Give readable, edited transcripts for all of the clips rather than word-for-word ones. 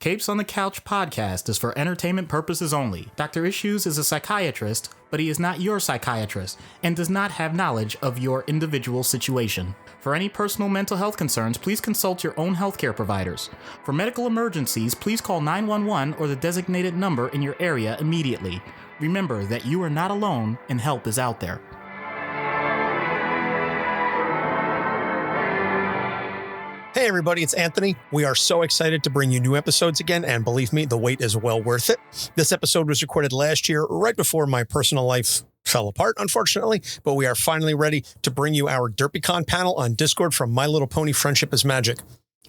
Capes on the Couch podcast is for entertainment purposes only. Dr. Issues is a psychiatrist, but he is not your psychiatrist and does not have knowledge of your individual situation. For any personal mental health concerns, please consult your own healthcare providers. For medical emergencies, please call 911 or the designated number in your area immediately. Remember that you are not alone and help is out there. Hey everybody, it's Anthony. We are so excited to bring you new episodes again, and believe me, the wait is well worth it. This episode was recorded last year, right before my personal life fell apart, unfortunately, but we are finally ready to bring you our DerpyCon panel on Discord from My Little Pony Friendship is Magic.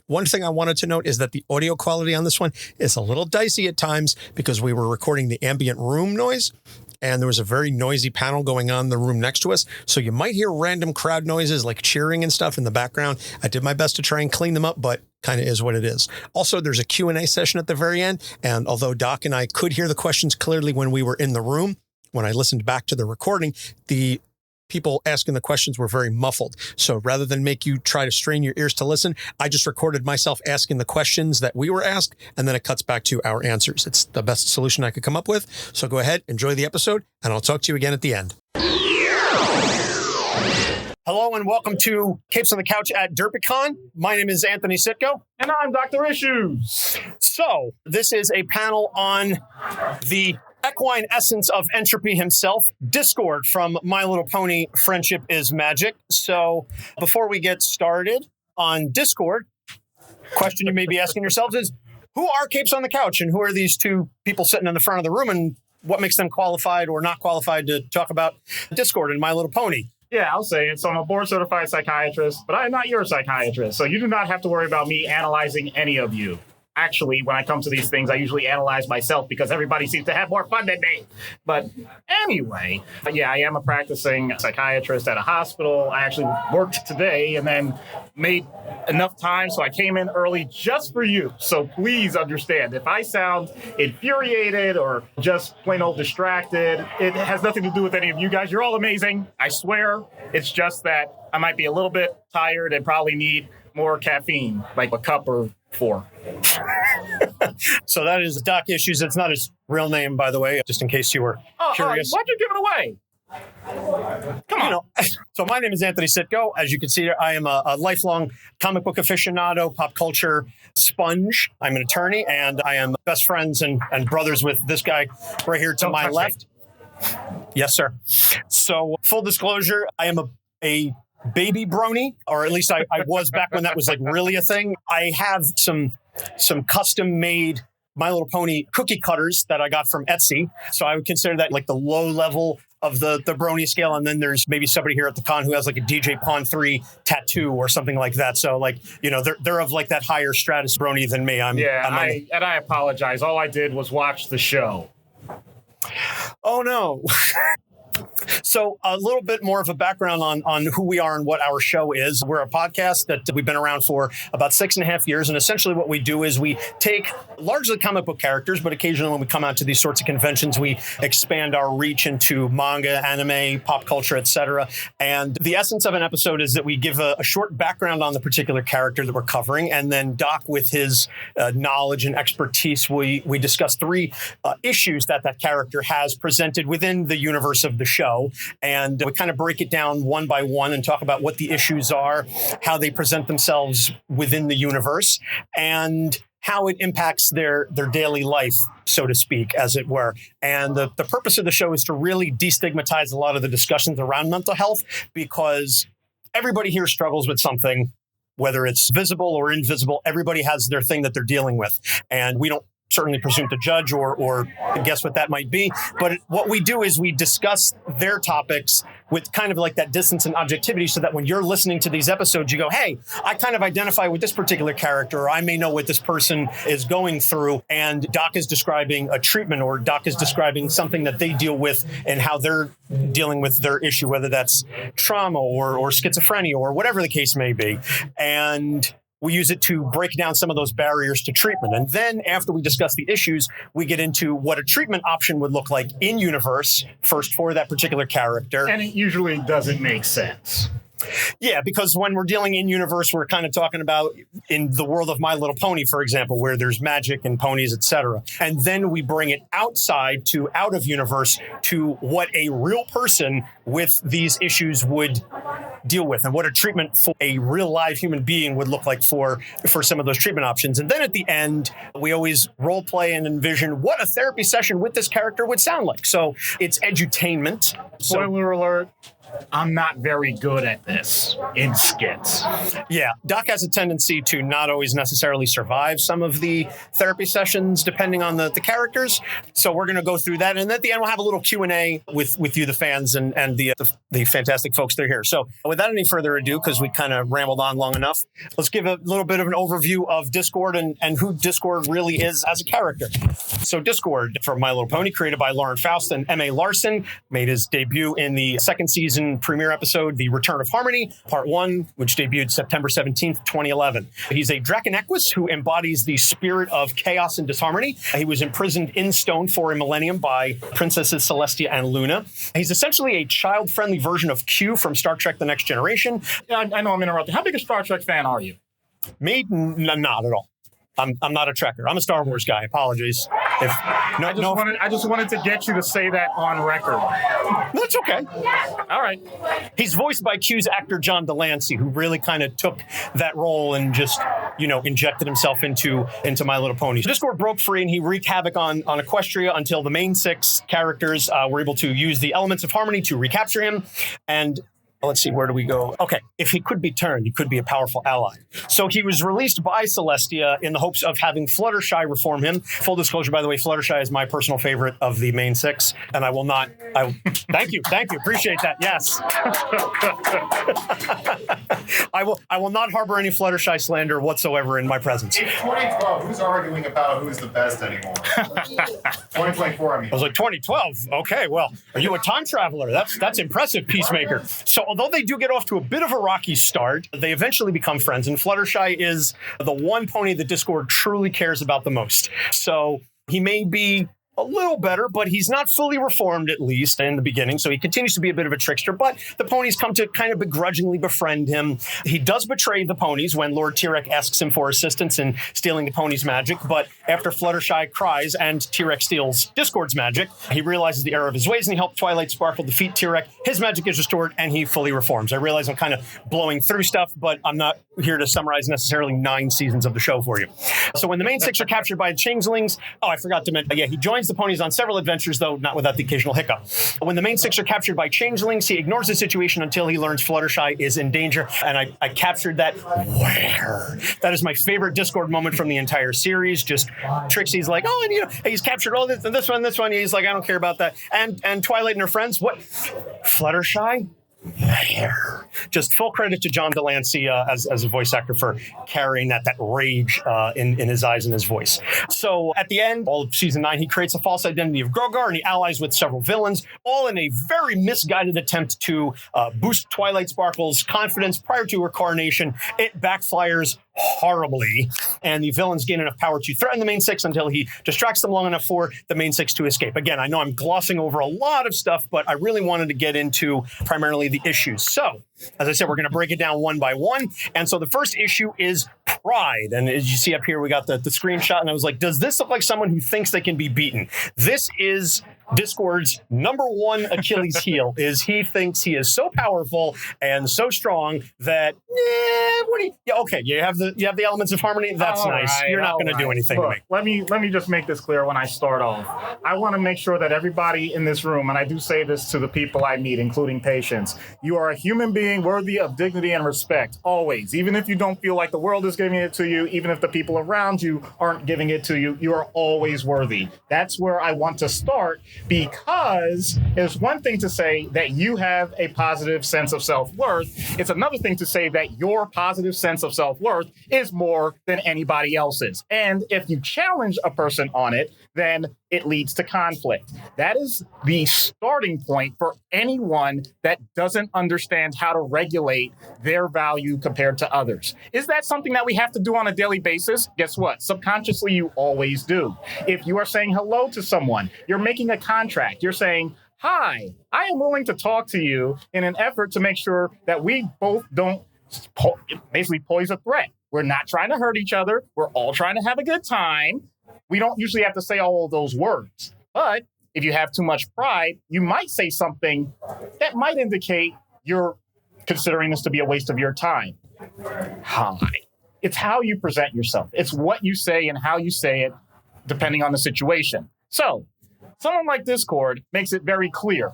One thing I wanted to note is that the audio quality on this one is a little dicey at times because we were recording the ambient room noise, and there was a very noisy panel going on in the room next to us. So you might hear random crowd noises like cheering and stuff in the background. I did my best to try and clean them up, but kind of is what it is. Also, there's a Q&A session at the very end. And although Doc and I could hear the questions clearly when we were in the room, when I listened back to the recording, the people asking the questions were very muffled. So rather than make you try to strain your ears to listen, I just recorded myself asking the questions that we were asked, and then it cuts back to our answers. It's the best solution I could come up with. So go ahead, enjoy the episode, and I'll talk to you again at the end. Hello and welcome to Capes on the Couch at DerpyCon. My name is Anthony Sitko. And I'm Dr. Issues. So this is a panel on the equine essence of entropy himself, Discord from My Little Pony Friendship is Magic. So before we get started on Discord, question you may be asking yourselves is, who are Capes on the Couch and who are these two people sitting in the front of the room and what makes them qualified or not qualified to talk about Discord and My Little Pony? Yeah, I'll say it. So I'm a board-certified psychiatrist, but I'm not your psychiatrist. So you do not have to worry about me analyzing any of you. Actually, when I come to these things, I usually analyze myself because everybody seems to have more fun than me. But anyway, yeah, I am a practicing psychiatrist at a hospital. I actually worked today and then made enough time, so I came in early just for you. So please understand, if I sound infuriated or just plain old distracted, it has nothing to do with any of you guys. You're all amazing. I swear. It's just that I might be a little bit tired and probably need more caffeine, like a cup or 4. So that is Doc Issues. It's not his real name, by the way, just in case you were curious. Why'd you give it away? Come on. So my name is Anthony Sitko. As you can see, I am a lifelong comic book aficionado, pop culture sponge. I'm an attorney, and I am best friends and brothers with this guy right here to my left. Yes, sir. So full disclosure, I am a baby brony, or at least I was back when that was like really a thing. I have some custom made My Little Pony cookie cutters that I got from Etsy. So I would consider that like the low level of the brony scale. And then there's maybe somebody here at the con who has like a DJ Pawn 3 tattoo or something like that. So like, you know, they're of like that higher stratus brony than me. I apologize. All I did was watch the show. Oh no. So a little bit more of a background on who we are and what our show is. We're a podcast that we've been around for about 6.5 years. And essentially what we do is we take largely comic book characters, but occasionally when we come out to these sorts of conventions, we expand our reach into manga, anime, pop culture, etc. And the essence of an episode is that we give a short background on the particular character that we're covering. And then Doc, with his knowledge and expertise, we discuss 3 issues that character has presented within the universe of the show. And we kind of break it down one by one and talk about what the issues are, how they present themselves within the universe, and how it impacts their daily life, so to speak, as it were. And the purpose of the show is to really destigmatize a lot of the discussions around mental health, because everybody here struggles with something, whether it's visible or invisible. Everybody has their thing that they're dealing with. And we don't certainly presume to judge or guess what that might be. But what we do is we discuss their topics with kind of like that distance and objectivity, so that when you're listening to these episodes, you go, hey, I kind of identify with this particular character, or I may know what this person is going through. And Doc is describing a treatment, or Doc is describing something that they deal with and how they're dealing with their issue, whether that's trauma or schizophrenia or whatever the case may be. And we use it to break down some of those barriers to treatment. And then after we discuss the issues, we get into what a treatment option would look like in universe, first for that particular character. And it usually doesn't make sense. Yeah, because when we're dealing in universe, we're kind of talking about in the world of My Little Pony, for example, where there's magic and ponies, etc. And then we bring it outside to out of universe to what a real person with these issues would deal with and what a treatment for a real live human being would look like for some of those treatment options. And then at the end, we always role play and envision what a therapy session with this character would sound like. So it's edutainment. Spoiler alert. I'm not very good at this in skits. Yeah, Doc has a tendency to not always necessarily survive some of the therapy sessions, depending on the characters. So we're going to go through that. And at the end, we'll have a little Q&A with you, the fans, and the fantastic folks that are here. So without any further ado, because we kind of rambled on long enough, let's give a little bit of an overview of Discord and who Discord really is as a character. So Discord, for My Little Pony, created by Lauren Faust and M.A. Larson, made his debut in the second season premiere episode, The Return of Harmony, Part 1, which debuted September 17th, 2011. He's a Draconequus who embodies the spirit of chaos and disharmony. He was imprisoned in stone for a millennium by Princesses Celestia and Luna. He's essentially a child-friendly version of Q from Star Trek The Next Generation. Yeah, I know I'm interrupting. How big a Star Trek fan are you? Me? Not at all. I'm not a Trekker. I'm a Star Wars guy. Apologies. I just wanted to get you to say that on record. That's okay. All right. He's voiced by Q's actor John Delancey, who really kind of took that role and just, injected himself into My Little Pony. So Discord broke free and he wreaked havoc on Equestria until the main 6 characters were able to use the elements of harmony to recapture him. And let's see, where do we go? Okay, if he could be turned, he could be a powerful ally. So he was released by Celestia in the hopes of having Fluttershy reform him. Full disclosure, by the way, Fluttershy is my personal favorite of the main 6, and I will not... Thank you, appreciate that, yes. I will not harbor any Fluttershy slander whatsoever in my presence. In 2012, who's arguing about who's the best anymore? 2024, I mean. I was like, 2012? Okay, well, are you a time traveler? That's impressive, Peacemaker. So although they do get off to a bit of a rocky start, they eventually become friends, and Fluttershy is the one pony that Discord truly cares about the most. So he may be a little better, but he's not fully reformed, at least in the beginning. So he continues to be a bit of a trickster, but the ponies come to kind of begrudgingly befriend him. He does betray the ponies when Lord Tyrek asks him for assistance in stealing the ponies' magic, but after Fluttershy cries and Tyrek steals Discord's magic, he realizes the error of his ways and he helped Twilight Sparkle defeat Tyrek. His magic is restored and he fully reforms. I realize I'm kind of blowing through stuff, but I'm not here to summarize necessarily 9 seasons of the show for you. So when the main 6 are captured by the changelings, I forgot to mention, he joins the ponies on several adventures, though not without the occasional hiccup. When the main 6 are captured by changelings, he ignores the situation until he learns Fluttershy is in danger, and I captured that. Where? That is my favorite Discord moment from the entire series. Just Trixie's like, and he's captured all this and this one. He's like, I don't care about that. And Twilight and her friends, what? Fluttershy? There. Just full credit to John Delancey as a voice actor for carrying that rage in his eyes and his voice. So at the end, all of season 9, he creates a false identity of Grogar and he allies with several villains, all in a very misguided attempt to boost Twilight Sparkle's confidence prior to her coronation. It backfires horribly, and the villains gain enough power to threaten the main 6 until he distracts them long enough for the main 6 to escape. Again, I know I'm glossing over a lot of stuff, but I really wanted to get into primarily the issues. So, as I said, we're going to break it down one by one. And so the first issue is pride. And as you see up here, we got the screenshot, and I was like, does this look like someone who thinks they can be beaten? This is Discord's number one Achilles heel, is he thinks he is so powerful and so strong that, you have the elements of harmony. That's all nice. Right, you're not going to do anything to me. Let me just make this clear when I start off. I want to make sure that everybody in this room, and I do say this to the people I meet, including patients, you are a human being worthy of dignity and respect, always. Even if you don't feel like the world is giving it to you, even if the people around you aren't giving it to you, you are always worthy. That's where I want to start. Because it's one thing to say that you have a positive sense of self-worth. It's another thing to say that your positive sense of self-worth is more than anybody else's. And if you challenge a person on it, then it leads to conflict. That is the starting point for anyone that doesn't understand how to regulate their value compared to others. Is that something that we have to do on a daily basis? Guess what? Subconsciously, you always do. If you are saying hello to someone, you're making a contract. You're saying, hi, I am willing to talk to you in an effort to make sure that we both don't basically pose a threat. We're not trying to hurt each other. We're all trying to have a good time. We don't usually have to say all of those words. But if you have too much pride, you might say something that might indicate you're considering this to be a waste of your time. Hi. It's how you present yourself. It's what you say and how you say it, depending on the situation. So, someone like Discord makes it very clear.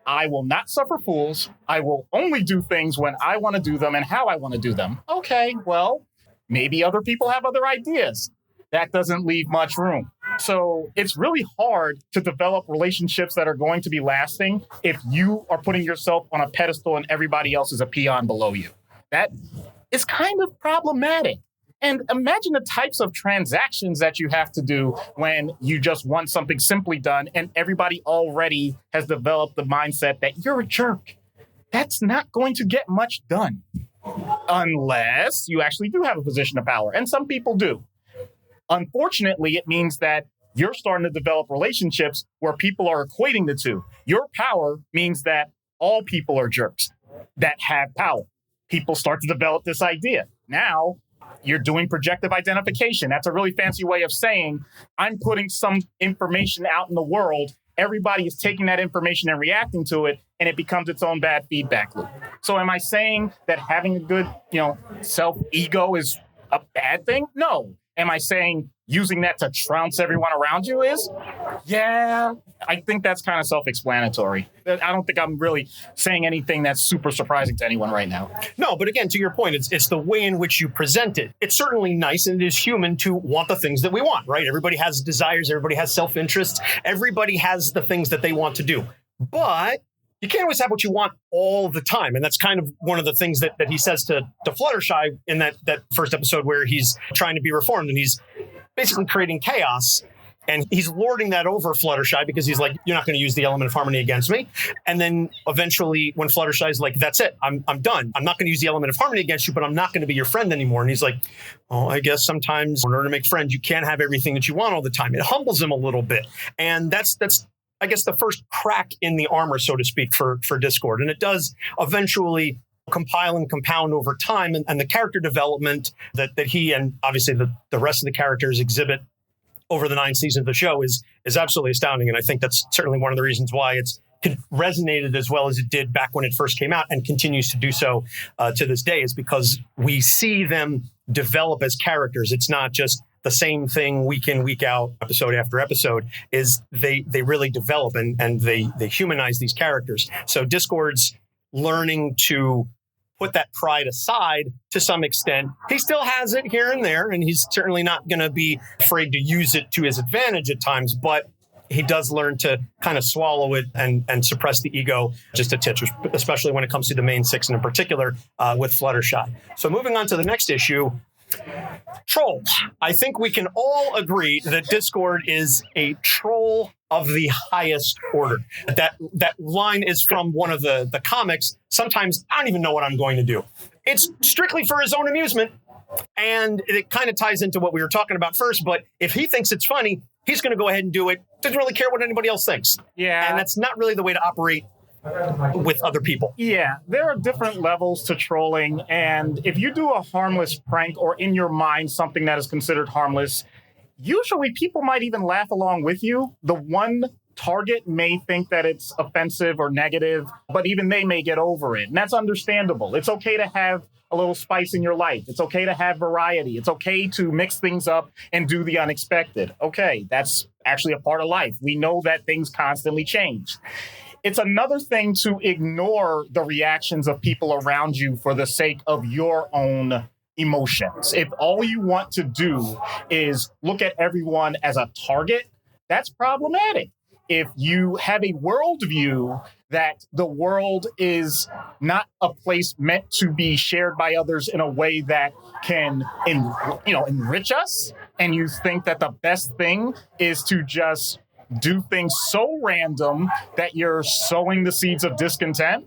I will not suffer fools. I will only do things when I want to do them and how I want to do them. Okay, well, maybe other people have other ideas. That doesn't leave much room. So it's really hard to develop relationships that are going to be lasting if you are putting yourself on a pedestal and everybody else is a peon below you. That is kind of problematic. And imagine the types of transactions that you have to do when you just want something simply done and everybody already has developed the mindset that you're a jerk. That's not going to get much done unless you actually do have a position of power. And some people do. Unfortunately, it means that you're starting to develop relationships where people are equating the two. Your power means that all people are jerks that have power. People start to develop this idea. Now, you're doing projective identification. That's a really fancy way of saying, I'm putting some information out in the world. Everybody is taking that information and reacting to it, and it becomes its own bad feedback loop. So am I saying that having a good, self-ego is a bad thing? No. Am I saying using that to trounce everyone around you is? Yeah, I think that's kind of self-explanatory. I don't think I'm really saying anything that's super surprising to anyone right now. No, but again, to your point, it's the way in which you present it. It's certainly nice and it is human to want the things that we want, right? Everybody has desires. Everybody has self-interest. Everybody has the things that they want to do. But you can't always have what you want all the time. And that's kind of one of the things that he says to Fluttershy in that first episode where he's trying to be reformed and he's basically creating chaos. And he's lording that over Fluttershy because he's like, you're not going to use the element of harmony against me. And then eventually when Fluttershy's like, that's it, I'm done. I'm not going to use the element of harmony against you, but I'm not going to be your friend anymore. And he's like, oh, I guess sometimes in order to make friends, you can't have everything that you want all the time. It humbles him a little bit. And that's I guess, the first crack in the armor, so to speak, for Discord. And it does eventually compile and compound over time. And the character development that he and obviously the rest of the characters exhibit over the 9 seasons of the show is absolutely astounding. And I think that's certainly one of the reasons why it's resonated as well as it did back when it first came out and continues to do so to this day, is because we see them develop as characters. It's not just the same thing week in, week out, episode after episode. Is they really develop and they humanize these characters. So Discord's learning to put that pride aside to some extent. He still has it here and there, and he's certainly not going to be afraid to use it to his advantage at times, but he does learn to kind of swallow it and suppress the ego just a titch, especially when it comes to the main 6 and in particular with Fluttershy. So moving on to the next issue, Troll. I think we can all agree that Discord is a troll of the highest order. That line is from one of the comics. Sometimes I don't even know what I'm going to do. It's strictly for his own amusement. And it kind of ties into what we were talking about first. But if he thinks it's funny, he's going to go ahead and do it. Doesn't really care what anybody else thinks. Yeah. And that's not really the way to operate with other people. Yeah, there are different levels to trolling. And if you do a harmless prank or in your mind something that is considered harmless, usually people might even laugh along with you. The one target may think that it's offensive or negative, but even they may get over it. And that's understandable. It's okay to have a little spice in your life. It's okay to have variety. It's okay to mix things up and do the unexpected. Okay, that's actually a part of life. We know that things constantly change. It's another thing to ignore the reactions of people around you for the sake of your own emotions. If all you want to do is look at everyone as a target, that's problematic. If you have a worldview that the world is not a place meant to be shared by others in a way that can enrich us, and you think that the best thing is to just do things so random that you're sowing the seeds of discontent,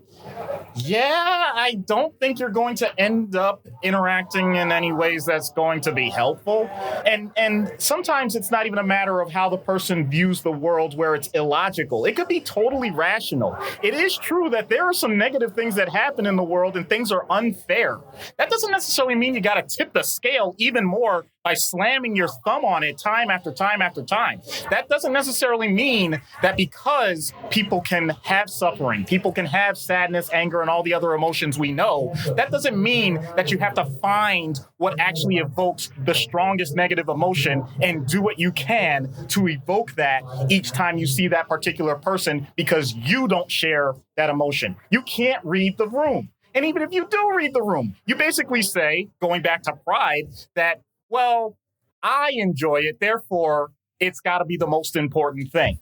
yeah, I don't think you're going to end up interacting in any ways that's going to be helpful. And sometimes it's not even a matter of how the person views the world where it's illogical. It could be totally rational. It is true that there are some negative things that happen in the world and things are unfair. That doesn't necessarily mean you got to tip the scale even more by slamming your thumb on it time after time after time. That doesn't necessarily mean that because people can have suffering, people can have sadness, anger, and all the other emotions we know, that doesn't mean that you have to find what actually evokes the strongest negative emotion and do what you can to evoke that each time you see that particular person because you don't share that emotion. You can't read the room. And even if you do read the room, you basically say, going back to pride, that well, I enjoy it, therefore, it's got to be the most important thing.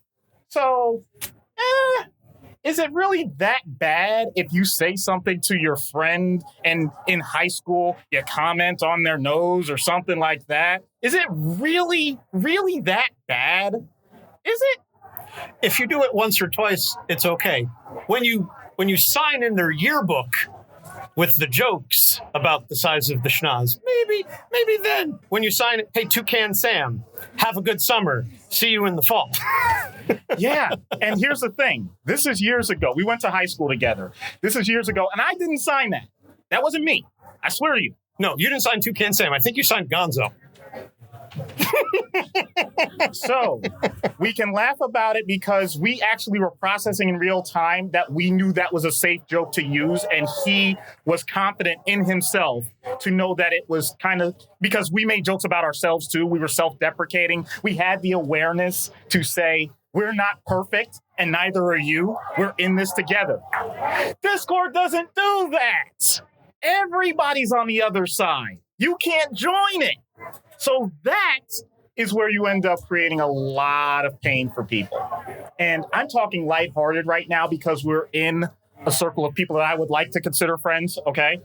So, is it really that bad if you say something to your friend and in high school you comment on their nose or something like that? Is it really, really that bad? Is it? If you do it once or twice, it's okay. When you sign in their yearbook with the jokes about the size of the schnoz, maybe then. When you sign it, hey, Toucan Sam, have a good summer. See you in the fall. Yeah, and here's the thing. This is years ago. We went to high school together. This is years ago, and I didn't sign that. That wasn't me. I swear to you. No, you didn't sign Toucan Sam. I think you signed Gonzo. So we can laugh about it because we actually were processing in real time that we knew that was a safe joke to use, and he was confident in himself to know that it was kind of, because we made jokes about ourselves too. We were self-deprecating. We had the awareness to say, we're not perfect and neither are you. We're in this together. Discord doesn't do that. Everybody's on the other side. You can't join it. So that is where you end up creating a lot of pain for people. And I'm talking lighthearted right now because we're in a circle of people that I would like to consider friends, okay?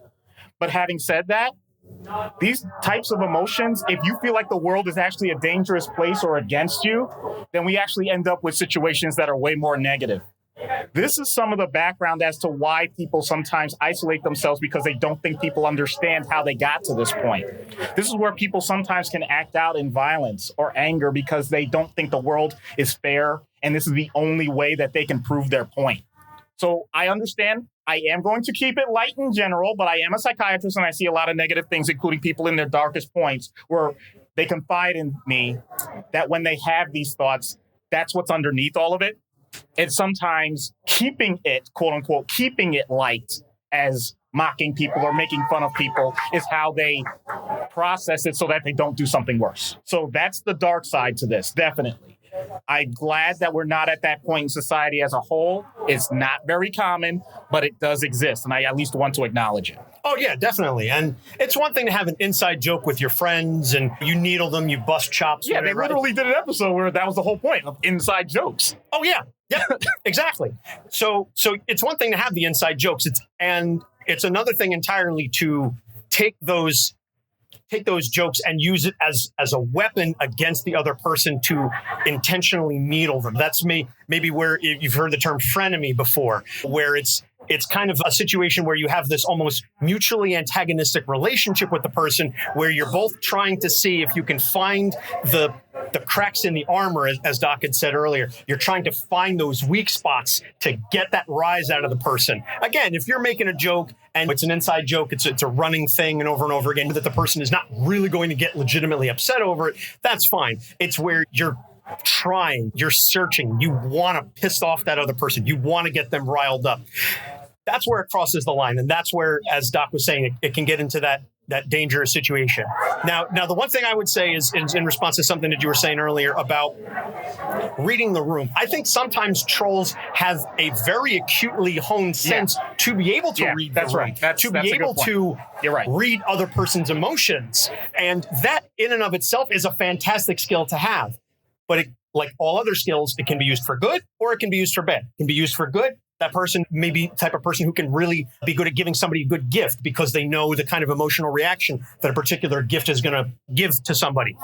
But having said that, these types of emotions, if you feel like the world is actually a dangerous place or against you, then we actually end up with situations that are way more negative. This is some of the background as to why people sometimes isolate themselves because they don't think people understand how they got to this point. This is where people sometimes can act out in violence or anger because they don't think the world is fair, and this is the only way that they can prove their point. So I understand. I am going to keep it light in general, but I am a psychiatrist and I see a lot of negative things, including people in their darkest points, where they confide in me that when they have these thoughts, that's what's underneath all of it. And sometimes keeping it, quote unquote, keeping it light as mocking people or making fun of people is how they process it so that they don't do something worse. So that's the dark side to this, definitely. I'm glad that we're not at that point in society as a whole. It's not very common, but it does exist, and I at least want to acknowledge it. Oh, yeah, definitely. And it's one thing to have an inside joke with your friends and you needle them, you bust chops. Yeah, whatever. they literally did an episode where that was the whole point of inside jokes. Oh, yeah. Yeah, exactly. So it's one thing to have the inside jokes. It's another thing entirely to take those jokes and use it as a weapon against the other person to intentionally needle them. That's maybe where you've heard the term frenemy before, where it's kind of a situation where you have this almost mutually antagonistic relationship with the person where you're both trying to see if you can find the cracks in the armor, as Doc had said earlier. You're trying to find those weak spots to get that rise out of the person. Again, if you're making a joke and it's an inside joke, it's a running thing and over again that the person is not really going to get legitimately upset over it, that's fine. It's where you're trying, you're searching, you want to piss off that other person, you want to get them riled up. That's where it crosses the line. And that's where, as Doc was saying, it can get into that dangerous situation. Now, the one thing I would say is in response to something that you were saying earlier about reading the room. I think sometimes trolls have a very acutely honed sense to be able to read the room. Right. That's be able to read other person's emotions. And that in and of itself is a fantastic skill to have. But like all other skills, it can be used for good or it can be used for bad. It can be used for good. That person may be the type of person who can really be good at giving somebody a good gift because they know the kind of emotional reaction that a particular gift is going to give to somebody.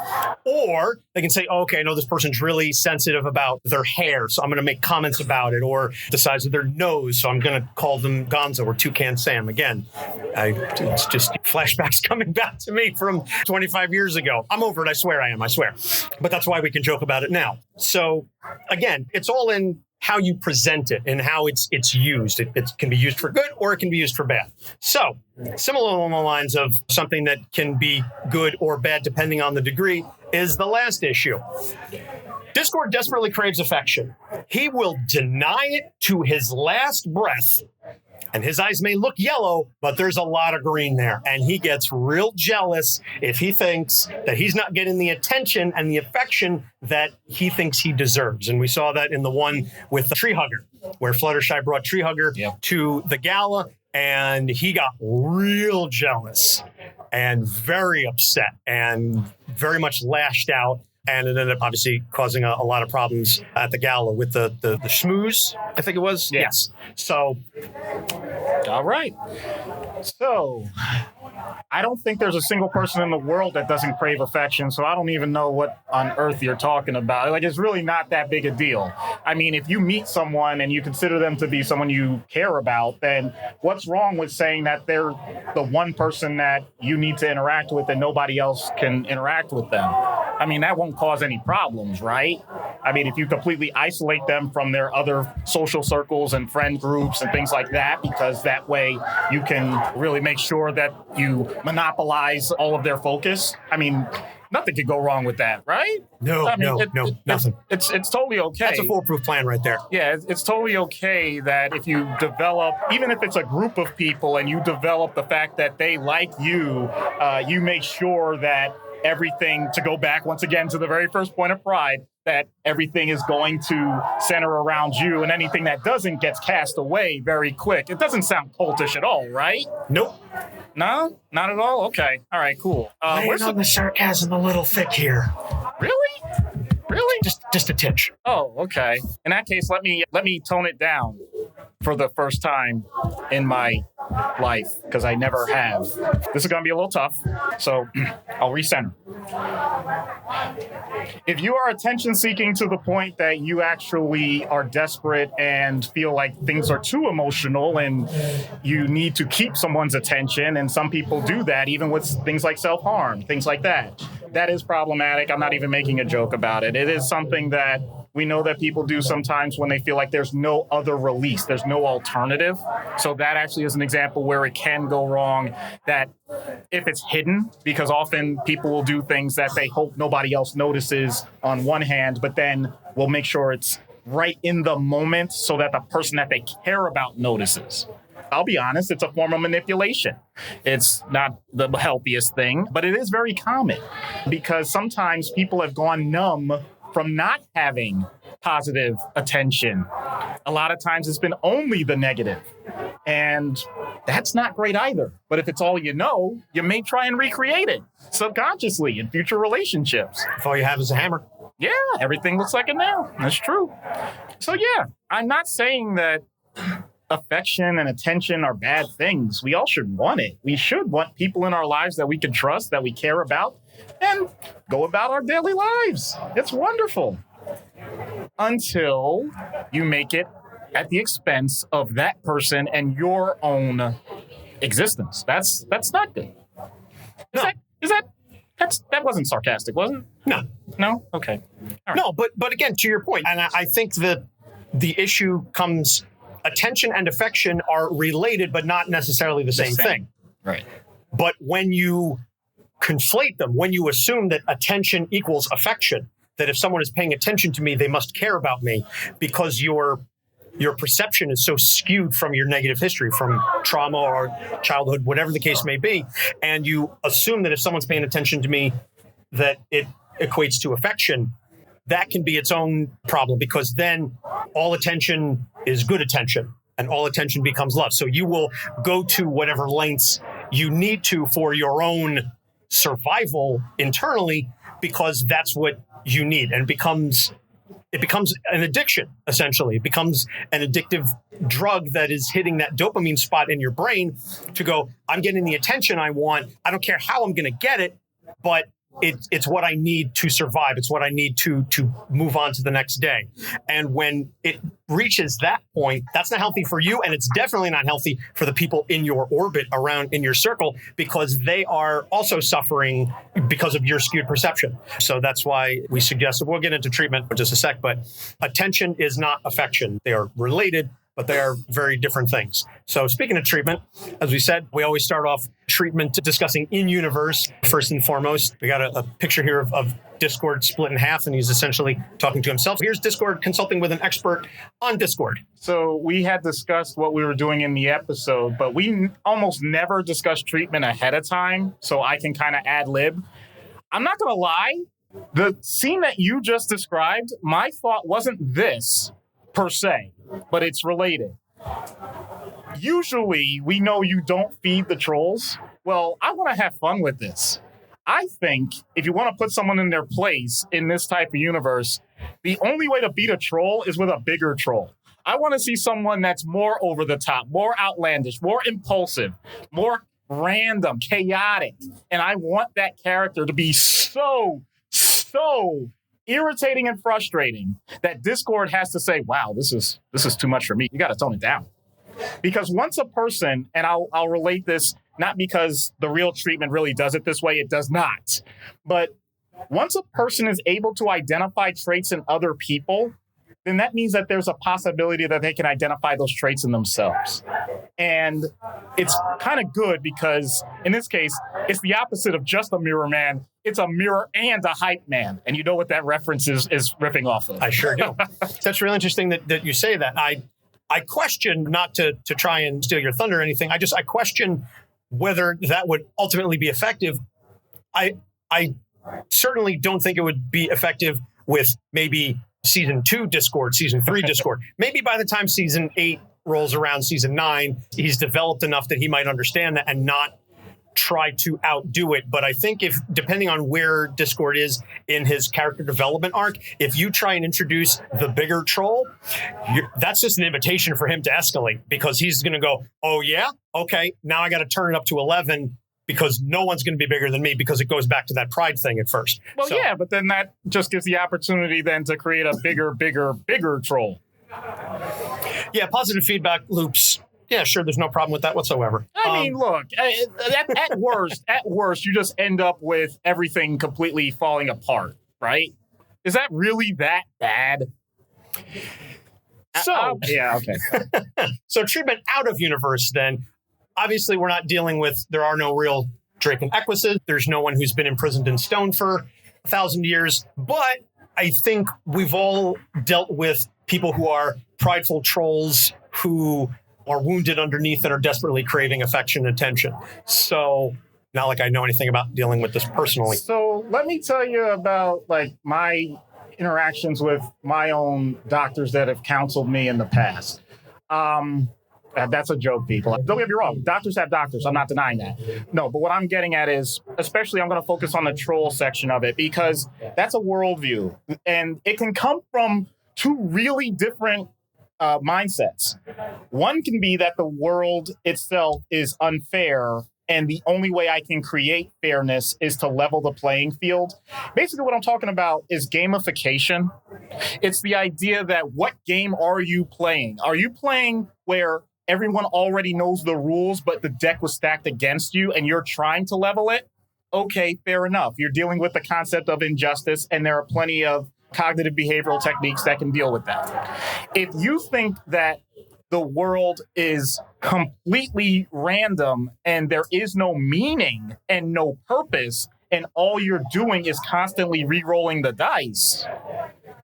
Or they can say, oh, okay, I know this person's really sensitive about their hair, so I'm going to make comments about it, or the size of their nose, so I'm going to call them Gonzo or Toucan Sam. Again, it's just flashbacks coming back to me from 25 years ago. I'm over it. I swear I am. I swear. But that's why we can joke about it now. So again, it's all in how you present it and how it's used. It can be used for good or it can be used for bad. So similar along the lines of something that can be good or bad depending on the degree is the last issue. Discord desperately craves affection. He will deny it to his last breath. And his eyes may look yellow, but there's a lot of green there. And he gets real jealous if he thinks that he's not getting the attention and the affection that he thinks he deserves. And we saw that in the one with the Tree Hugger, where Fluttershy brought Tree Hugger to the gala, and he got real jealous and very upset and very much lashed out. And it ended up obviously causing a lot of problems at the gala with the schmooze, I think it was. Yeah. Yes. So. All right. So I don't think there's a single person in the world that doesn't crave affection. So I don't even know what on earth you're talking about. Like, it's really not that big a deal. I mean, if you meet someone and you consider them to be someone you care about, then what's wrong with saying that they're the one person that you need to interact with and nobody else can interact with them? I mean, that won't cause any problems, right? I mean, if you completely isolate them from their other social circles and friend groups and things like that, because that way you can really make sure that you monopolize all of their focus. I mean, nothing could go wrong with that, right? No, nothing. It's totally okay. That's a foolproof plan right there. Yeah, it's totally okay that if you develop, even if it's a group of people and you develop the fact that they like you, you make sure that everything, to go back once again to the very first point of pride, that everything is going to center around you, and anything that doesn't gets cast away very quick. It doesn't sound cultish at all, right? Nope. No? Not at all? Okay. All right, cool. Where's the sarcasm a little thick here? Really? Really? Just a titch. Oh, okay. In that case, let me tone it down for the first time in my life, because I never have. This is going to be a little tough, so I'll recenter. If you are attention seeking to the point that you actually are desperate and feel like things are too emotional and you need to keep someone's attention, and some people do that even with things like self-harm, things like that, that is problematic. I'm not even making a joke about it. It is something that we know that people do sometimes when they feel like there's no other release, there's no alternative. So that actually is an example where it can go wrong, that if it's hidden, because often people will do things that they hope nobody else notices on one hand, but then we'll make sure it's right in the moment so that the person that they care about notices. I'll be honest, it's a form of manipulation. It's not the healthiest thing, but it is very common because sometimes people have gone numb from not having positive attention. A lot of times it's been only the negative, and that's not great either. But if it's all you know, you may try and recreate it subconsciously in future relationships. If all you have is a hammer. Yeah, everything looks like a nail. That's true. So yeah, I'm not saying that affection and attention are bad things. We all should want it. We should want people in our lives that we can trust, that we care about, and go about our daily lives. It's wonderful. Until you make it at the expense of that person and your own existence. That's not good. That wasn't sarcastic, wasn't it? No? Okay. All right. No, but again, to your point, and I think that the issue comes, attention and affection are related, but not necessarily the same thing. Right. But when you conflate them, when you assume that attention equals affection, that if someone is paying attention to me, they must care about me, because your perception is so skewed from your negative history, from trauma or childhood, whatever the case may be, and you assume that if someone's paying attention to me, that it equates to affection, that can be its own problem, because then all attention is good attention and all attention becomes love. So you will go to whatever lengths you need to for your own survival internally, because that's what you need, and it becomes it becomes an addiction, essentially. It becomes an addictive drug that is hitting that dopamine spot in your brain to go, I'm getting the attention I want. I don't care how I'm going to get it, but it's what I need to survive. It's what I need to move on to the next day. And when it reaches that point, that's not healthy for you. And it's definitely not healthy for the people in your orbit around in your circle, because they are also suffering because of your skewed perception. So that's why we suggested, we'll get into treatment in just a sec, but attention is not affection. They are related, but they are very different things. So speaking of treatment, as we said, we always start off treatment discussing in-universe first and foremost. We got a picture here of Discord split in half, and he's essentially talking to himself. Here's Discord consulting with an expert on Discord. So we had discussed what we were doing in the episode, but we almost never discuss treatment ahead of time, so I can kind of ad-lib. I'm not going to lie. The scene that you just described, my thought wasn't this per se, but it's related. Usually, we know you don't feed the trolls. Well, I want to have fun with this. I think if you want to put someone in their place in this type of universe, the only way to beat a troll is with a bigger troll. I want to see someone that's more over the top, more outlandish, more impulsive, more random, chaotic. And I want that character to be so irritating and frustrating that Discord has to say, wow, this is too much for me. You got to tone it down. Because once a person, and I'll relate this, not because the real treatment really does it this way, it does not. But once a person is able to identify traits in other people, then that means that there's a possibility that they can identify those traits in themselves. And it's kind of good because in this case, it's the opposite of just a mirror man. It's a mirror and a hype man. And you know what that reference is ripping off of. I sure do. That's really interesting that you say that. I question, not to try and steal your thunder or anything, I question whether that would ultimately be effective. I certainly don't think it would be effective with maybe season 2 Discord, season 3 Discord. Maybe by the time season 8 rolls around, season 9, he's developed enough that he might understand that and not try to outdo it. But I think if, depending on where Discord is in his character development arc, if you try and introduce the bigger troll, that's just an invitation for him to escalate, because he's going to go, oh yeah, okay, now I got to turn it up to 11 because no one's going to be bigger than me, because it goes back to that pride thing at first. Well, yeah, but then that just gives the opportunity then to create a bigger troll. Yeah, positive feedback loops. Yeah, sure. There's no problem with that whatsoever. I mean, look, at worst, you just end up with everything completely falling apart, right? Is that really that bad? So, yeah, okay. So treatment out of universe, then. Obviously, we're not dealing with, there are no real Draken Equises. There's no one who's been imprisoned in stone for 1,000 years. But I think we've all dealt with people who are prideful trolls who are wounded underneath and are desperately craving affection and attention. So not like I know anything about dealing with this personally. So let me tell you about my interactions with my own doctors that have counseled me in the past. That's a joke, people. Don't get me wrong. Doctors have doctors. I'm not denying that. No, but what I'm getting at is, especially I'm going to focus on the troll section of it, because that's a worldview. And it can come from two really different mindsets. One can be that the world itself is unfair, and the only way I can create fairness is to level the playing field. Basically, what I'm talking about is gamification. It's the idea that, what game are you playing? Are you playing where everyone already knows the rules, but the deck was stacked against you and you're trying to level it? Okay, fair enough. You're dealing with the concept of injustice, and there are plenty of cognitive behavioral techniques that can deal with that. If you think that the world is completely random and there is no meaning and no purpose, and all you're doing is constantly re-rolling the dice,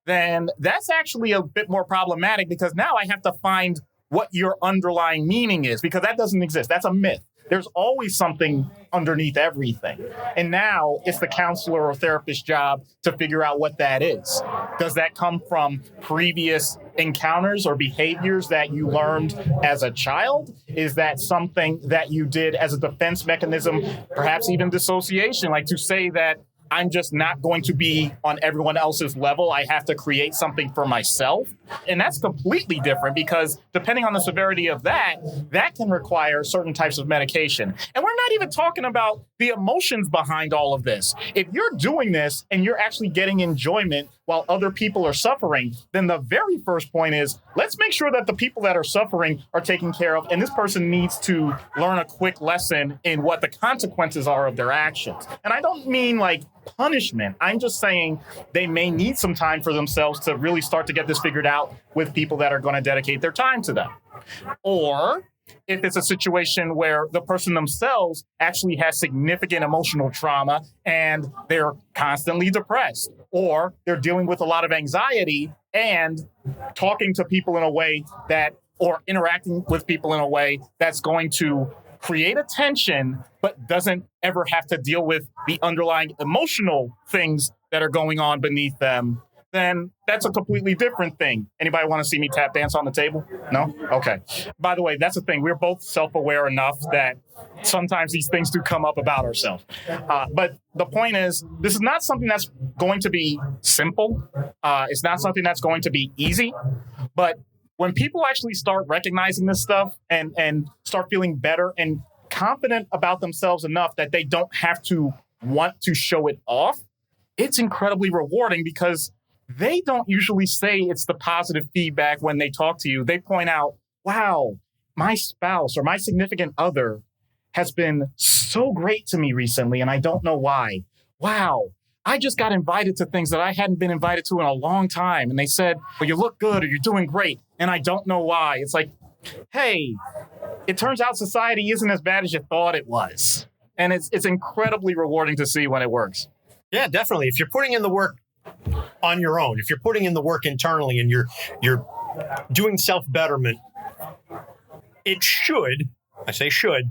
then that's actually a bit more problematic, because now I have to find what your underlying meaning is, because that doesn't exist. That's a myth. There's always something underneath everything. And now it's the counselor or therapist job to figure out what that is. Does that come from previous encounters or behaviors that you learned as a child? Is that something that you did as a defense mechanism, perhaps even dissociation, like to say that I'm just not going to be on everyone else's level. I have to create something for myself. And that's completely different because depending on the severity of that can require certain types of medication. And we're not even talking about the emotions behind all of this. If you're doing this and you're actually getting enjoyment while other people are suffering, then the very first point is, let's make sure that the people that are suffering are taken care of. And this person needs to learn a quick lesson in what the consequences are of their actions. And I don't mean like punishment. I'm just saying they may need some time for themselves to really start to get this figured out with people that are going to dedicate their time to them. Or if it's a situation where the person themselves actually has significant emotional trauma and they're constantly depressed, or they're dealing with a lot of anxiety and talking to people in a way that, or interacting with people in a way that's going to create a tension, but doesn't ever have to deal with the underlying emotional things that are going on beneath them, then that's a completely different thing. Anybody want to see me tap dance on the table? No? Okay. By the way, that's the thing. We're both self-aware enough that sometimes these things do come up about ourselves. But the point is, this is not something that's going to be simple. It's not something that's going to be easy. But when people actually start recognizing this stuff and start feeling better and confident about themselves enough that they don't have to want to show it off, it's incredibly rewarding because they don't usually say it's the positive feedback when they talk to you. They point out, wow, my spouse or my significant other has been so great to me recently, and I don't know why. Wow, I just got invited to things that I hadn't been invited to in a long time. And they said, well, you look good or you're doing great, and I don't know why. It's like, hey, it turns out society isn't as bad as you thought it was. And it's incredibly rewarding to see when it works. Yeah, definitely. If you're putting in the work on your own, if you're putting in the work internally and you're doing self-betterment, it should, I say should,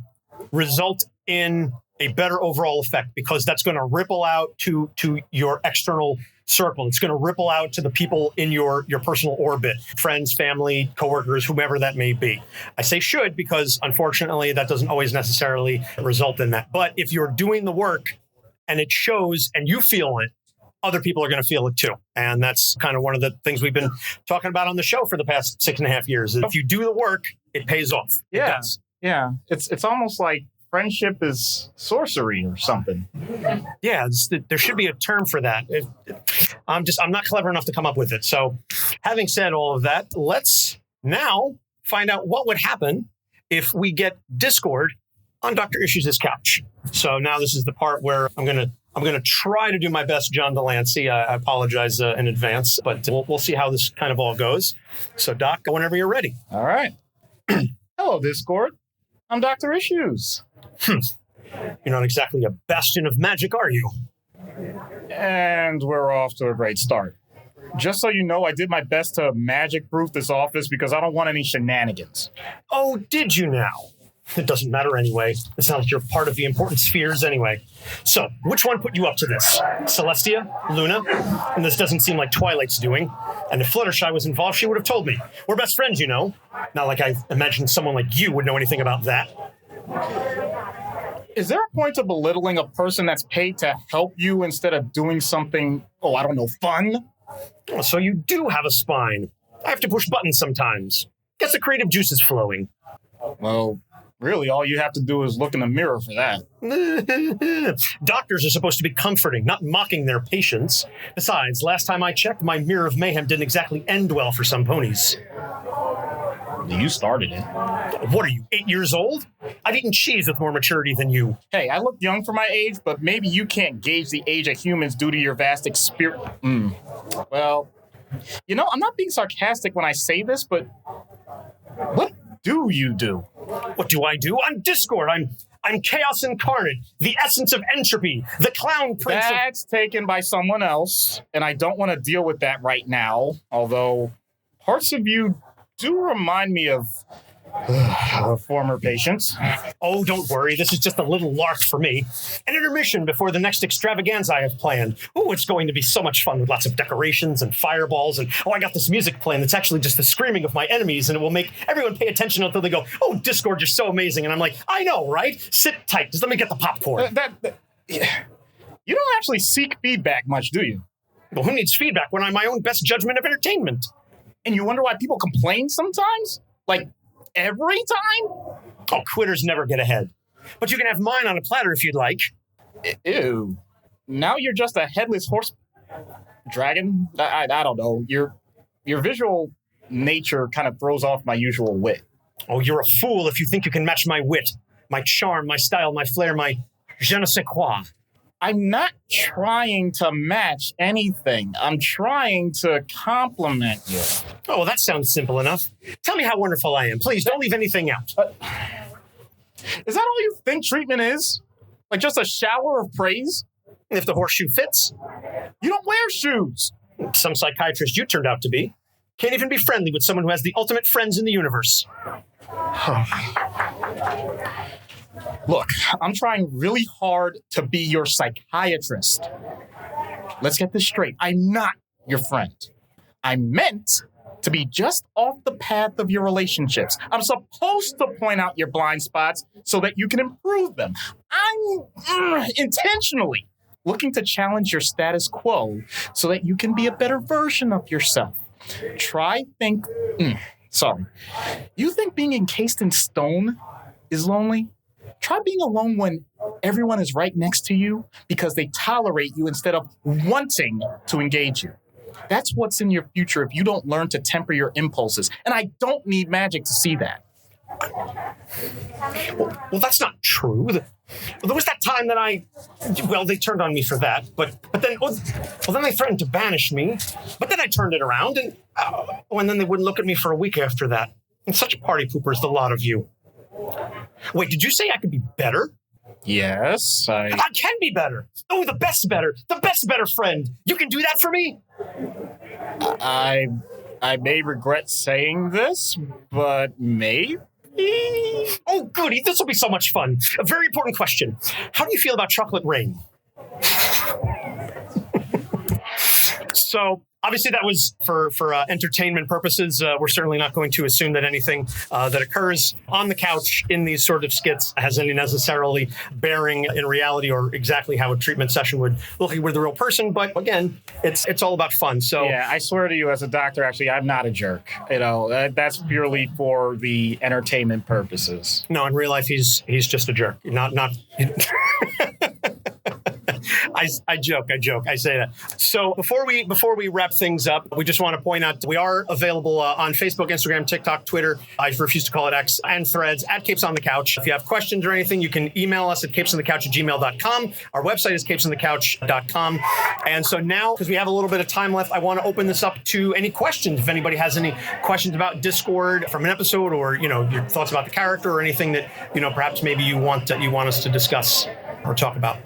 result in a better overall effect because that's going to ripple out to your external circle. It's going to ripple out to the people in your personal orbit, friends, family, coworkers, whomever that may be. I say should because unfortunately that doesn't always necessarily result in that. But if you're doing the work and it shows and you feel it, other people are going to feel it too. And that's kind of one of the things we've been talking about on the show for the past 6.5 years. If you do the work, it pays off. Yeah. It does. Yeah. It's almost like friendship is sorcery or something. Yeah, there should be a term for that. I'm not clever enough to come up with it. So having said all of that, let's now find out what would happen if we get Discord on Dr. Issues' couch. So now this is the part where I'm going to try to do my best, John Delancey. I apologize in advance, but we'll see how this kind of all goes. So Doc, whenever you're ready. All right. Hello, Discord. I'm Dr. Issues. You're not exactly a bastion of magic, are you? And we're off to a great start. Just so you know, I did my best to magic-proof this office because I don't want any shenanigans. Oh, did you now? It doesn't matter anyway. It's not like you're part of the important spheres anyway. So, which one put you up to this? Celestia? Luna? And this doesn't seem like Twilight's doing. And if Fluttershy was involved, she would have told me. We're best friends, you know. Not like I imagined someone like you would know anything about that. Is there a point to belittling a person that's paid to help you instead of doing something, fun? Oh, so you do have a spine. I have to push buttons sometimes. Gets the creative juices flowing. Well, really, all you have to do is look in the mirror for that. Doctors are supposed to be comforting, not mocking their patients. Besides, last time I checked, my Mirror of Mayhem didn't exactly end well for some ponies. You started it. What are you, 8 years old? I've eaten cheese with more maturity than you. Hey, I look young for my age, but maybe you can't gauge the age of humans due to your vast experience. Well, I'm not being sarcastic when I say this, but what do you do? What do I do? I'm Discord. I'm chaos incarnate, the essence of entropy, the clown prince. That's taken by someone else, and I don't want to deal with that right now, although parts of you do remind me of former patients. Oh, don't worry. This is just a little lark for me. An intermission before the next extravaganza I have planned. Oh, it's going to be so much fun with lots of decorations and fireballs. And, I got this music playing that's actually just the screaming of my enemies. And it will make everyone pay attention until they go, oh, Discord, you're so amazing. And I'm like, I know, right? Sit tight. Just let me get the popcorn. You don't actually seek feedback much, do you? Well, who needs feedback when I'm my own best judgment of entertainment? And you wonder why people complain sometimes? Like, every time? Oh, quitters never get ahead. But you can have mine on a platter if you'd like. Ew. Now you're just a headless horse dragon? I don't know. Your visual nature kind of throws off my usual wit. Oh, you're a fool if you think you can match my wit, my charm, my style, my flair, my je ne sais quoi. I'm not trying to match anything. I'm trying to compliment you. Oh, well, that sounds simple enough. Tell me how wonderful I am. Please, don't leave anything out. Is that all you think treatment is? Like just a shower of praise? If the horseshoe fits. You don't wear shoes. Some psychiatrist you turned out to be. Can't even be friendly with someone who has the ultimate friends in the universe. Look, I'm trying really hard to be your psychiatrist. Let's get this straight. I'm not your friend. I'm meant to be just off the path of your relationships. I'm supposed to point out your blind spots so that you can improve them. I'm intentionally looking to challenge your status quo so that you can be a better version of yourself. You think being encased in stone is lonely? Try being alone when everyone is right next to you because they tolerate you instead of wanting to engage you. That's what's in your future if you don't learn to temper your impulses. And I don't need magic to see that. Well, that's not true. There was that time that they turned on me for that, but then they threatened to banish me. But then I turned it around, and then they wouldn't look at me for a week after that. And such party poopers, the lot of you. Wait, did you say I could be better? Yes, I can be better. Oh, the best better friend. You can do that for me? I may regret saying this, but maybe. Oh, goody. This will be so much fun. A very important question. How do you feel about chocolate rain? So, obviously, that was for entertainment purposes. We're certainly not going to assume that anything that occurs on the couch in these sort of skits has any necessarily bearing in reality or exactly how a treatment session would look like with a real person. But again, it's all about fun. So yeah, I swear to you, as a doctor, actually, I'm not a jerk. That's purely for the entertainment purposes. No, in real life, he's just a jerk. Not. I joke. I say that. So before we wrap things up, we just want to point out we are available on Facebook, Instagram, TikTok, Twitter. I refuse to call it X, and Threads at Capes on the Couch. If you have questions or anything, you can email us at capesonthecouch@gmail.com. Our website is capesonthecouch.com. And so now, because we have a little bit of time left, I want to open this up to any questions. If anybody has any questions about Discord from an episode, or your thoughts about the character, or anything that perhaps maybe you want us to discuss or talk about.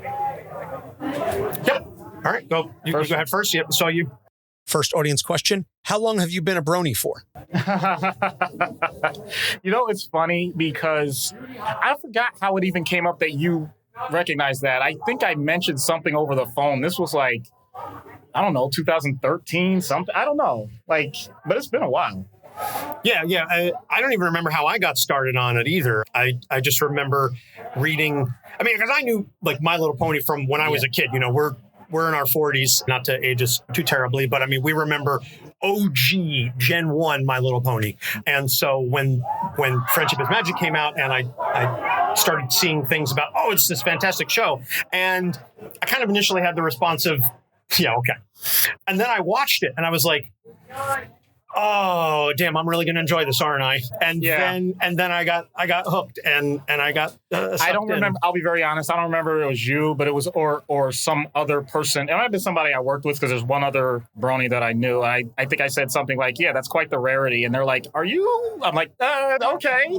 Yep. All right. Go. You go ahead first. Yep. Saw you. First audience question. How long have you been a brony for? It's funny because I forgot how it even came up that you recognized that. I think I mentioned something over the phone. This was like, I don't know, 2013, something. I don't know. But it's been a while. Yeah. I don't even remember how I got started on it either. I just remember reading. I mean, because I knew My Little Pony from when I was a kid. We're in our 40s, not to age us too terribly, but I mean, we remember OG Gen 1 My Little Pony. And so when Friendship is Magic came out, and I started seeing things about, it's this fantastic show. And I kind of initially had the response of, yeah, okay. And then I watched it and I was like, oh, damn, I'm really going to enjoy this, aren't I? And then I got hooked and I got I don't remember. I'll be very honest. I don't remember it was you, but it was or some other person. It might have been somebody I worked with because there's one other brony that I knew. I think I said something like, yeah, that's quite the rarity. And they're like, are you? I'm like, okay.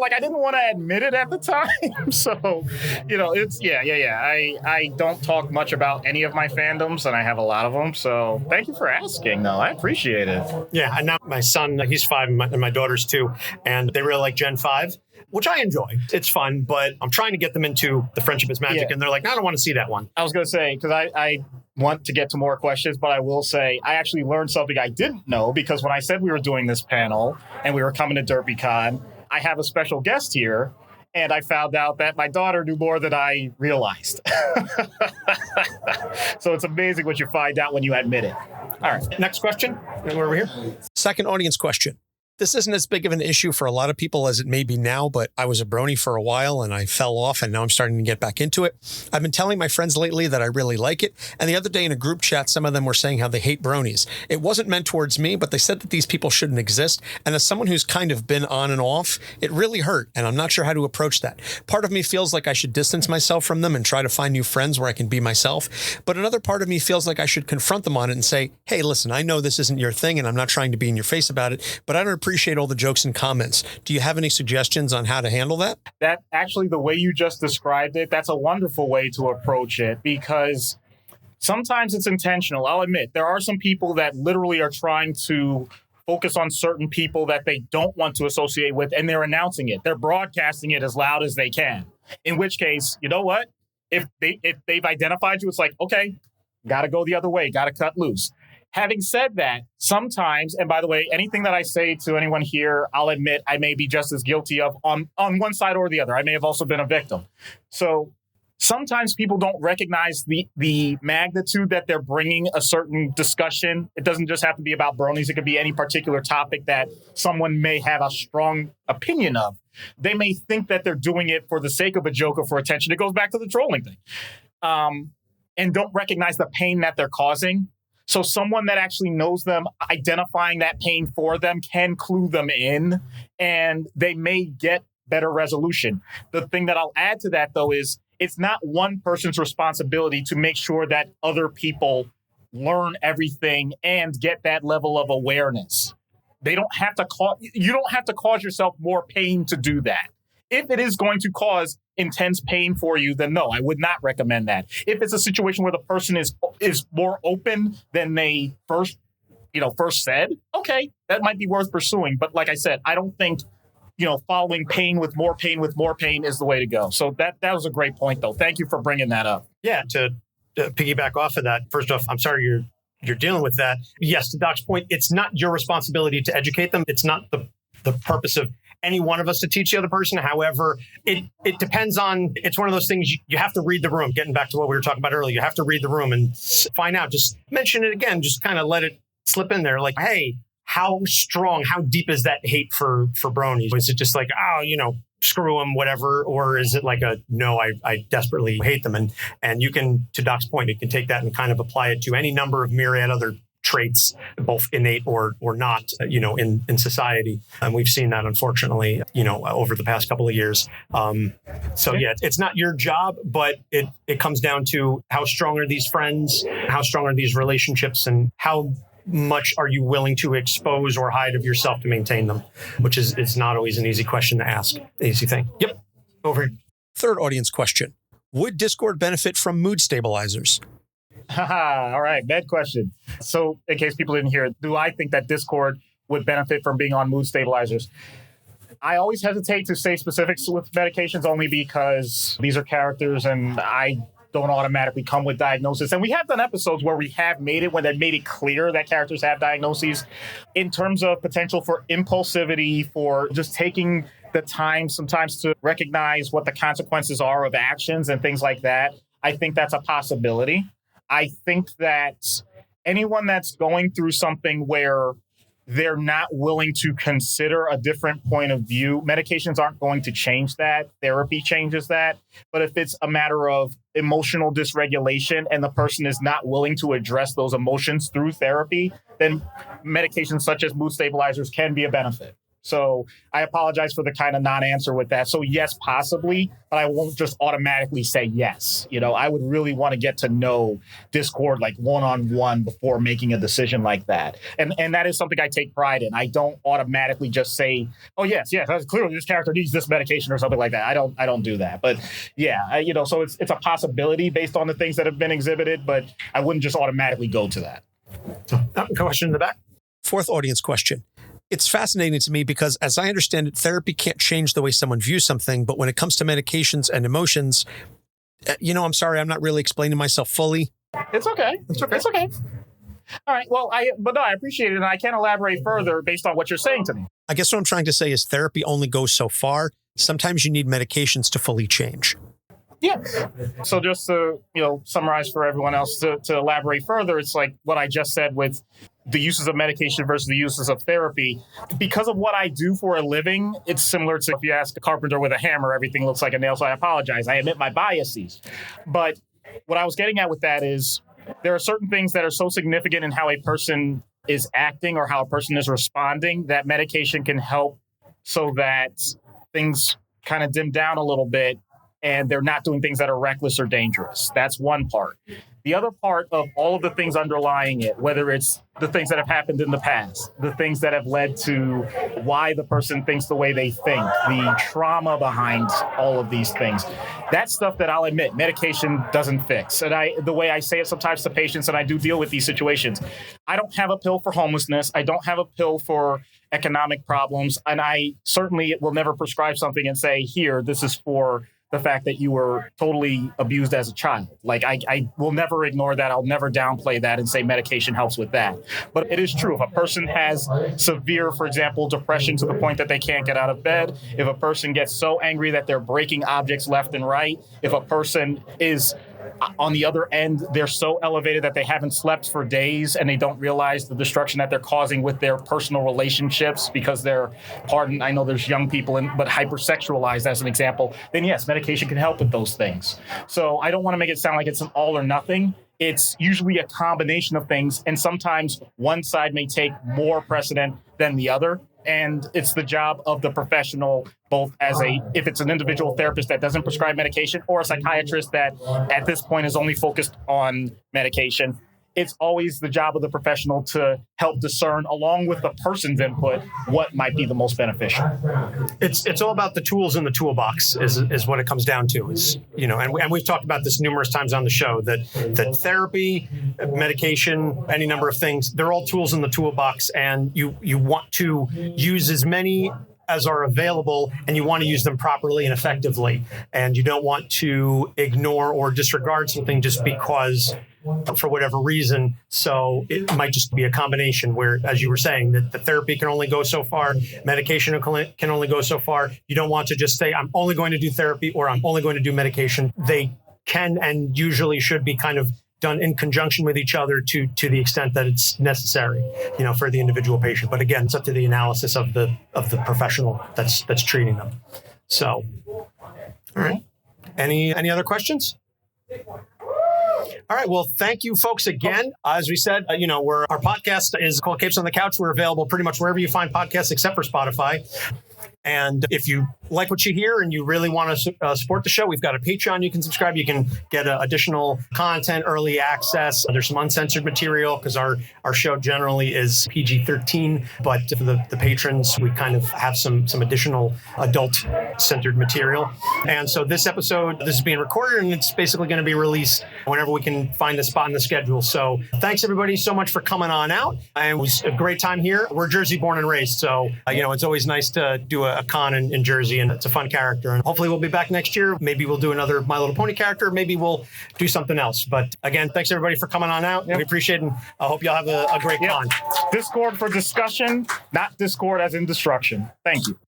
I didn't want to admit it at the time. So, it's, yeah. I don't talk much about any of my fandoms, and I have a lot of them. So thank you for asking, though. I appreciate it. Yeah. And now my son, he's 5, and my daughter's 2, and they really like Gen 5, which I enjoy. It's fun, but I'm trying to get them into the Friendship is Magic, and they're like, no, I don't want to see that one. I was going to say, because I want to get to more questions, but I will say I actually learned something I didn't know, because when I said we were doing this panel and we were coming to DerpyCon, I have a special guest here. and I found out that my daughter knew more than I realized. So it's amazing what you find out when you admit it. All right, next question. We're over here. Second audience question. This isn't as big of an issue for a lot of people as it may be now, but I was a brony for a while and I fell off and now I'm starting to get back into it. I've been telling my friends lately that I really like it. And the other day in a group chat, some of them were saying how they hate bronies. It wasn't meant towards me, but they said that these people shouldn't exist. And as someone who's kind of been on and off, it really hurt. And I'm not sure how to approach that. Part of me feels like I should distance myself from them and try to find new friends where I can be myself. But another part of me feels like I should confront them on it and say, hey, listen, I know this isn't your thing and I'm not trying to be in your face about it, but I don't appreciate all the jokes and comments. Do you have any suggestions on how to handle that? That actually, the way you just described it, that's a wonderful way to approach it, because sometimes it's intentional. I'll admit, there are some people that literally are trying to focus on certain people that they don't want to associate with, and they're announcing it. They're broadcasting it as loud as they can. In which case, you know what? If they've identified you, it's like, okay, got to go the other way, got to cut loose. Having said that, sometimes, and by the way, anything that I say to anyone here, I'll admit I may be just as guilty of on one side or the other. I may have also been a victim. So sometimes people don't recognize the magnitude that they're bringing a certain discussion. It doesn't just have to be about bronies. It could be any particular topic that someone may have a strong opinion of. They may think that they're doing it for the sake of a joke or for attention. It goes back to the trolling thing. And don't recognize the pain that they're causing. So someone that actually knows them, identifying that pain for them can clue them in, and they may get better resolution. The thing that I'll add to that, though, is it's not one person's responsibility to make sure that other people learn everything and get that level of awareness. You don't have to cause yourself more pain to do that. If it is going to cause intense pain for you, then no, I would not recommend that. If it's a situation where the person is more open than they first said, okay, that might be worth pursuing. But like I said, I don't think, following pain with more pain is the way to go. So that was a great point, though. Thank you for bringing that up. Yeah, to piggyback off of that, first off, I'm sorry you're dealing with that. Yes, to Doc's point, it's not your responsibility to educate them. It's not the purpose of any one of us to teach the other person. However, it depends on, it's one of those things you have to read the room. Getting back to what we were talking about earlier, you have to read the room and find out. Just mention it again. Just kind of let it slip in there. Like, hey, how strong, how deep is that hate for bronies? Is it just like, screw them, whatever? Or is it like no, I desperately hate them? And you can, to Doc's point, you can take that and kind of apply it to any number of myriad other traits, both innate or not, in society. And we've seen that, unfortunately, over the past couple of years. It's not your job, but it comes down to how strong are these friends, how strong are these relationships, and how much are you willing to expose or hide of yourself to maintain them, which is, it's not always an easy question to ask. Easy thing. Yep. Over here. Third audience question. Would Discord benefit from mood stabilizers? All right, bad question. So in case people didn't hear it, do I think that Discord would benefit from being on mood stabilizers? I always hesitate to say specifics with medications only because these are characters and I don't automatically come with diagnosis. And we have done episodes where we have made it clear that characters have diagnoses. In terms of potential for impulsivity, for just taking the time sometimes to recognize what the consequences are of actions and things like that, I think that's a possibility. I think that anyone that's going through something where they're not willing to consider a different point of view, medications aren't going to change that. Therapy changes that. But if it's a matter of emotional dysregulation and the person is not willing to address those emotions through therapy, then medications such as mood stabilizers can be a benefit. So I apologize for the kind of non-answer with that. So yes, possibly, but I won't just automatically say yes. I would really want to get to know Discord like one-on-one before making a decision like that. And that is something I take pride in. I don't automatically just say, oh, yes, clearly this character needs this medication or something like that. I don't do that. But yeah, so it's a possibility based on the things that have been exhibited, but I wouldn't just automatically go to that. Question in the back. Fourth audience question. It's fascinating to me because, as I understand it, therapy can't change the way someone views something. But when it comes to medications and emotions, I'm sorry, I'm not really explaining myself fully. It's okay. All right. Well, I appreciate it. And I can elaborate further based on what you're saying to me. I guess what I'm trying to say is therapy only goes so far. sometimes you need medications to fully change. Yeah. So just to, summarize for everyone else to elaborate further, it's like what I just said with the uses of medication versus the uses of therapy. Because of what I do for a living, it's similar to if you ask a carpenter with a hammer, everything looks like a nail. So I apologize. I admit my biases. But what I was getting at with that is there are certain things that are so significant in how a person is acting or how a person is responding that medication can help so that things kind of dim down a little bit and they're not doing things that are reckless or dangerous. That's one part. The other part of all of the things underlying it, whether it's the things that have happened in the past, the things that have led to why the person thinks the way they think, the trauma behind all of these things, that's stuff that I'll admit medication doesn't fix. And the way I say it sometimes to patients, and I do deal with these situations, I don't have a pill for homelessness. I don't have a pill for economic problems. And I certainly will never prescribe something and say, here, this is for the fact that you were totally abused as a child. Like, I will never ignore that. I'll never downplay that and say medication helps with that. But it is true. If a person has severe, for example, depression to the point that they can't get out of bed, if a person gets so angry that they're breaking objects left and right, if a person is on the other end, they're so elevated that they haven't slept for days and they don't realize the destruction that they're causing with their personal relationships because they're, I know there's young people, but hypersexualized as an example, then yes, medication can help with those things. So I don't want to make it sound like it's an all or nothing. It's usually a combination of things, and sometimes one side may take more precedent than the other. And it's the job of the professional, both if it's an individual therapist that doesn't prescribe medication or a psychiatrist that at this point is only focused on medication. It's always the job of the professional to help discern, along with the person's input, what might be the most beneficial. It's all about the tools in the toolbox is what it comes down to. And we've talked about this numerous times on the show that therapy, medication, any number of things, they're all tools in the toolbox, and you want to use as many as are available, and you want to use them properly and effectively. And you don't want to ignore or disregard something just because for whatever reason. So it might just be a combination where, as you were saying, that the therapy can only go so far, medication can only go so far. You don't want to just say, I'm only going to do therapy or I'm only going to do medication. They can and usually should be kind of done in conjunction with each other to the extent that it's necessary, for the individual patient. But again, it's up to the analysis of the professional that's treating them. So, all right. Any other questions? All right. Well, thank you, folks, again. As we said, our podcast is called Capes on the Couch. We're available pretty much wherever you find podcasts except for Spotify. And if you like what you hear and you really want to support the show, we've got a Patreon you can subscribe. You can get additional content, early access. There's some uncensored material because our show generally is PG-13. But for the patrons, we kind of have some additional adult-centered material. And so this is being recorded, and it's basically going to be released whenever we can find a spot in the schedule. So thanks, everybody, so much for coming on out. And it was a great time here. We're Jersey born and raised. So, it's always nice to do a con in Jersey, and it's a fun character. And hopefully we'll be back next year. Maybe we'll do another My Little Pony character. Maybe we'll do something else. But again, thanks everybody for coming on out. Yep. We appreciate it. And I hope y'all have a great con. Discord for discussion, not Discord as in destruction. Thank you.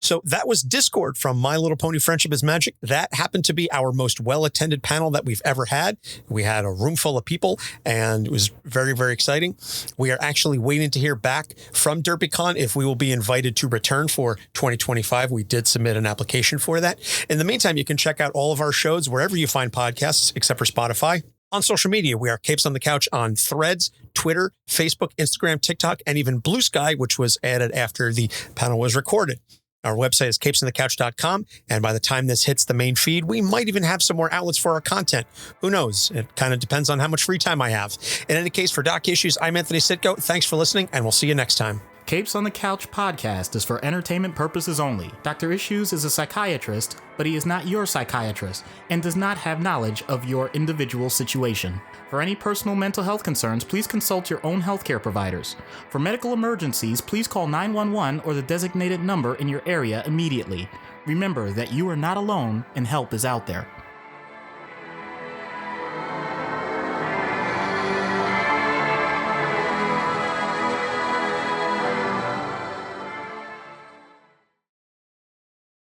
So that was Discord from My Little Pony Friendship is Magic. That happened to be our most well-attended panel that we've ever had. We had a room full of people, and it was very, very exciting. We are actually waiting to hear back from DerpyCon if we will be invited to return for 2025. We did submit an application for that. In the meantime, you can check out all of our shows wherever you find podcasts, except for Spotify. On social media, we are Capes on the Couch on Threads, Twitter, Facebook, Instagram, TikTok, and even Blue Sky, which was added after the panel was recorded. Our website is capesonthecouch.com, and by the time this hits the main feed, we might even have some more outlets for our content. Who knows? It kind of depends on how much free time I have. In any case, for Doc Issues, I'm Anthony Sitko. Thanks for listening, and we'll see you next time. Capes on the Couch podcast is for entertainment purposes only. Dr. Issues is a psychiatrist, but he is not your psychiatrist and does not have knowledge of your individual situation. For any personal mental health concerns, please consult your own healthcare providers. For medical emergencies, please call 911 or the designated number in your area immediately. Remember that you are not alone and help is out there.